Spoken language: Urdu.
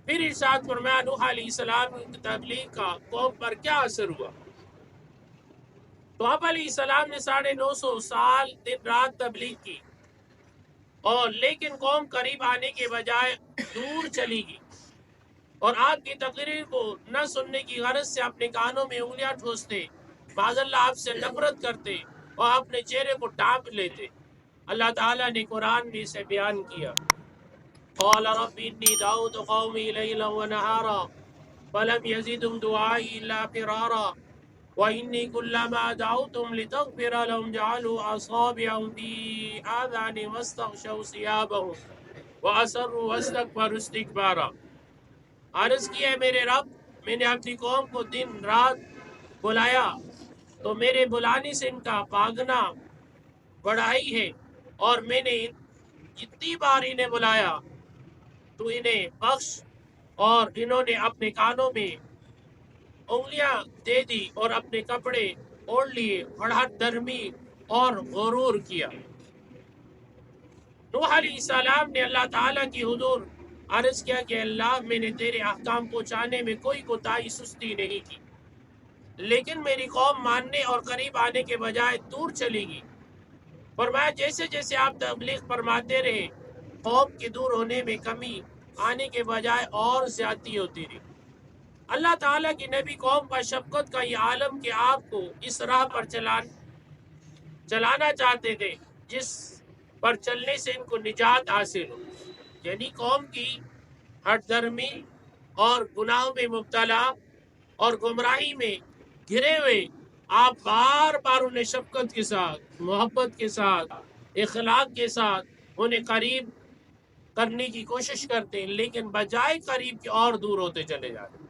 پھر ارشاد فرمایا نوح علیہ السلام کی تبلیغ کا قوم پر کیا اثر ہوا؟ تو آپ علیہ السلام نے 950 سال دن رات تبلیغ کی، اور لیکن قوم قریب آنے کے بجائے دور چلی گئی، اور آپ کی تقریر کو نہ سننے کی غرض سے اپنے کانوں میں انگلیاں ٹھوستے، معاذ اللہ آپ سے نفرت کرتے اور اپنے چہرے کو ڈانپ لیتے۔ اللہ تعالیٰ نے قرآن میں اسے بیان کیا، قال رب انی دعوت قومی لیلا ونہارا فلم یزدهم دعائی الا فرارا وإني كلما دعوتهم لتغفر لهم جعلوا أصابعهم في آذانهم واستغشوا ثيابهم وأسروا واستكبروا استكبارا۔ عرض کیا ہے میرے رب، میں نے اپنی قوم کو دن رات بلایا تو میرے بلانے سے ان کا بھاگنا بڑھائی ہے، اور میں نے جتنی بار انہیں بلایا تو انہیں بخش، اور انہوں نے اپنے کانوں میں انگلیاں دے دی اور اپنے کپڑے اوڑھ لیے، بڑھت درمی اور غرور کیا۔ نوح علیہ السلام نے اللہ تعالیٰ کی حضور عرض کیا کہ اللہ، میں نے تیرے احکام پہنچانے میں کوئی کوتاہی سستی نہیں کی، لیکن میری قوم ماننے اور قریب آنے کے بجائے دور چلی گئی۔ فرمایا جیسے جیسے آپ تبلیغ فرماتے رہے، قوم کے دور ہونے میں کمی آنے کے بجائے اور زیادتی ہوتی رہی۔ اللہ تعالیٰ کی نبی قوم کا شفقت کا یہ عالم کہ آپ کو اس راہ پر چلانا چاہتے تھے جس پر چلنے سے ان کو نجات حاصل ہو، یعنی قوم کی ہٹ درمی اور گناہوں میں مبتلا اور گمراہی میں گرے ہوئے آپ بار بار انہیں شفقت کے ساتھ، محبت کے ساتھ، اخلاق کے ساتھ انہیں قریب کرنے کی کوشش کرتے ہیں، لیکن بجائے قریب کے اور دور ہوتے چلے جاتے ہیں۔